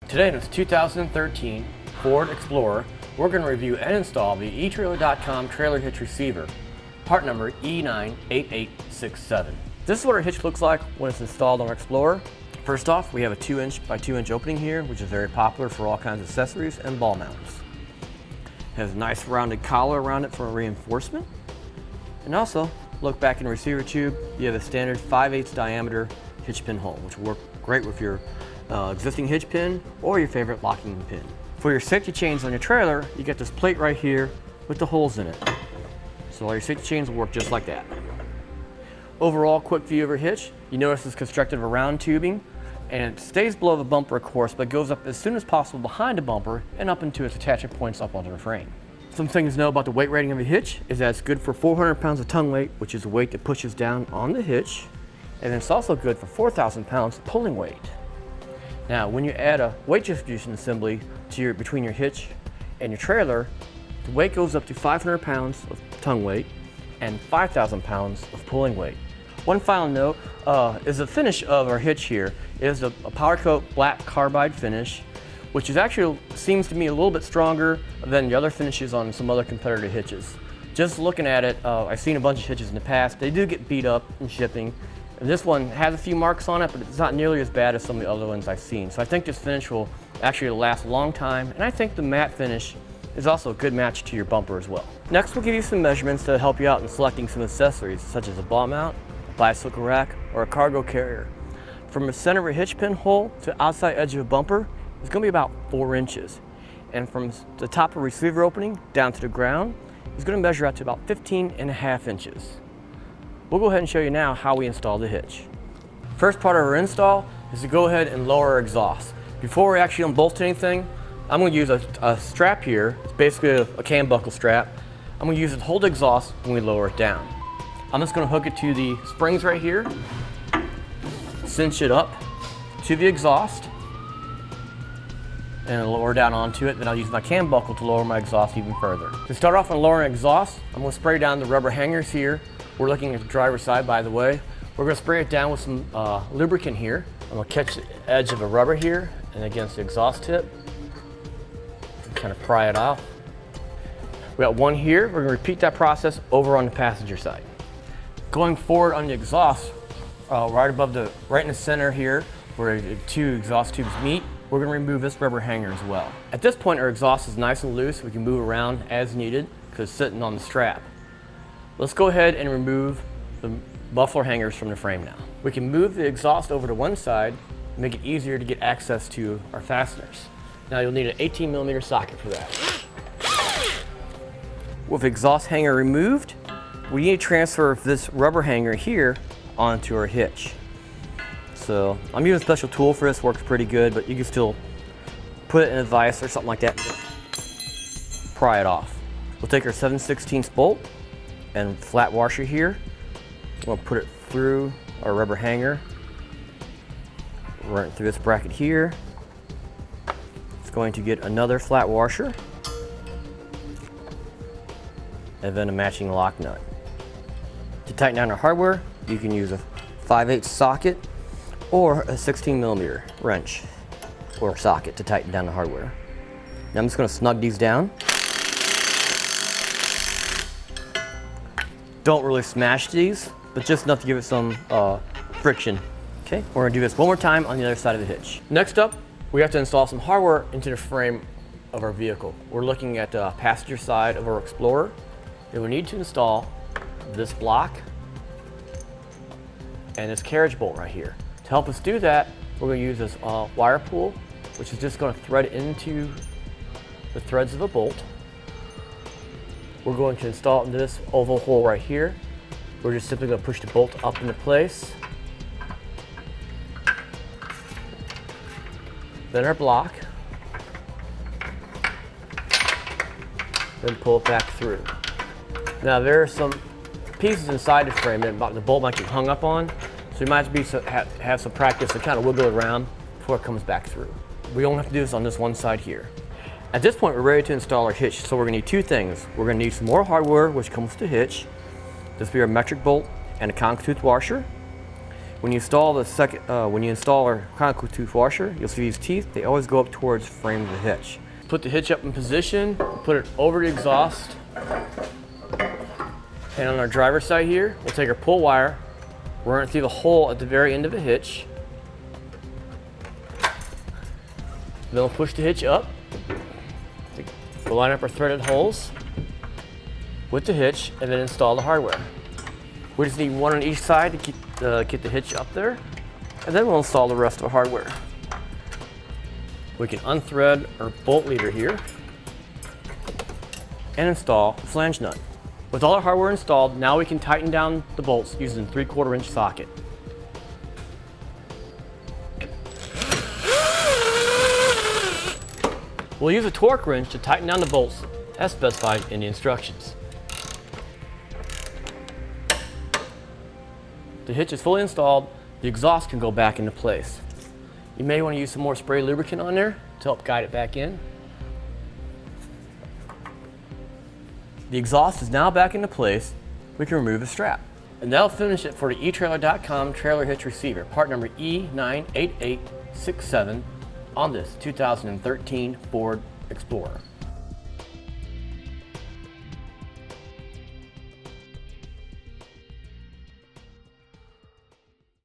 Today in this 2013 Ford Explorer, we're going to review and install the etrailer.com trailer hitch receiver, part number E98867. This is what our hitch looks like when it's installed on our Explorer. First off, we have a 2" by 2" opening here, which is very popular for all kinds of accessories and ball mounts. It has a nice rounded collar around it for reinforcement. And also, look back in the receiver tube, you have a standard 5/8 diameter hitch pin hole, which will work great with your existing hitch pin or your favorite locking pin. For your safety chains on your trailer, you get this plate right here with the holes in it. So all your safety chains will work just like that. Overall, quick view of your hitch. You notice it's constructed of a round tubing, and it stays below the bumper, of course, but goes up as soon as possible behind the bumper and up into its attachment points up onto the frame. Some things to know about the weight rating of a hitch is that it's good for 400 pounds of tongue weight, which is the weight that pushes down on the hitch, and it's also good for 4,000 pounds pulling weight. Now, when you add a weight distribution assembly to between your hitch and your trailer, the weight goes up to 500 pounds of tongue weight and 5,000 pounds of pulling weight. One final note is the finish of our hitch here is a powder coat black carbide finish, which is actually seems to me a little bit stronger than the other finishes on some other competitor hitches. Just looking at it, I've seen a bunch of hitches in the past. They do get beat up in shipping. And this one has a few marks on it, but it's not nearly as bad as some of the other ones I've seen. So I think this finish will actually last a long time. And I think the matte finish is also a good match to your bumper as well. Next, we'll give you some measurements to help you out in selecting some accessories, such as a ball mount, a bicycle rack, or a cargo carrier. From the center of a hitch pin hole to the outside edge of a bumper, it's going to be about 4 inches. And from the top of a receiver opening down to the ground, it's going to measure out to about 15.5 inches. We'll go ahead and show you now how we install the hitch. First part of our install is to go ahead and lower our exhaust. Before we actually unbolt anything, I'm going to use a strap here. It's basically a cam buckle strap. I'm going to use it to hold the exhaust when we lower it down. I'm just going to hook it to the springs right here, cinch it up to the exhaust, and lower down onto it. Then I'll use my cam buckle to lower my exhaust even further. To start off on lowering exhaust, I'm going to spray down the rubber hangers here. We're looking at the driver's side, by the way. We're going to spray it down with some lubricant here. I'm going to catch the edge of the rubber here and against the exhaust tip. Kind of pry it off. We got one here. We're going to repeat that process over on the passenger side. Going forward on the exhaust, right in the center here, where the 2 exhaust tubes meet, we're going to remove this rubber hanger as well. At this point, our exhaust is nice and loose. We can move around as needed because it's sitting on the strap. Let's go ahead and remove the muffler hangers from the frame now. We can move the exhaust over to one side, make it easier to get access to our fasteners. Now you'll need an 18mm socket for that. With the exhaust hanger removed, we need to transfer this rubber hanger here onto our hitch. So I'm using a special tool for this, works pretty good, but you can still put it in a vise or something like that and pry it off. We'll take our 7/16 bolt and flat washer here. We'll put it through our rubber hanger, right through this bracket here. It's going to get another flat washer and then a matching lock nut. To tighten down our hardware, you can use a 5/8 socket or a 16mm wrench or socket to tighten down the hardware. Now I'm just going to snug these down. Don't really smash these, but just enough to give it some friction. Okay, we're gonna do this one more time on the other side of the hitch. Next up, we have to install some hardware into the frame of our vehicle. We're looking at the passenger side of our Explorer, and we need to install this block and this carriage bolt right here. To help us do that, we're gonna use this wire pull, which is just gonna thread into the threads of the bolt. We're going to install it into this oval hole right here. We're just simply going to push the bolt up into place. Then our block. Then pull it back through. Now there are some pieces inside the frame that the bolt might get hung up on, so you might have some practice to kind of wiggle it around before it comes back through. We only have to do this on this one side here. At this point, we're ready to install our hitch, so we're going to need 2 things. We're going to need some more hardware, which comes with the hitch. This will be our metric bolt and a conch tooth washer. We When you install our conical tooth washer, you'll see these teeth. They always go up towards the frame of the hitch. Put the hitch up in position, put it over the exhaust, and on our driver's side here, we'll take our pull wire, run it through the hole at the very end of the hitch. Then we'll push the hitch up. We'll line up our threaded holes with the hitch and then install the hardware. We just need one on each side to get the hitch up there, and then we'll install the rest of the hardware. We can unthread our bolt leader here and install the flange nut. With all our hardware installed, now we can tighten down the bolts using a 3/4 inch socket. We'll use a torque wrench to tighten down the bolts as specified in the instructions. The hitch is fully installed, the exhaust can go back into place. You may want to use some more spray lubricant on there to help guide it back in. The exhaust is now back into place. We can remove the strap. And that'll finish it for the etrailer.com trailer hitch receiver, part number E98867 on this 2013 Ford Explorer.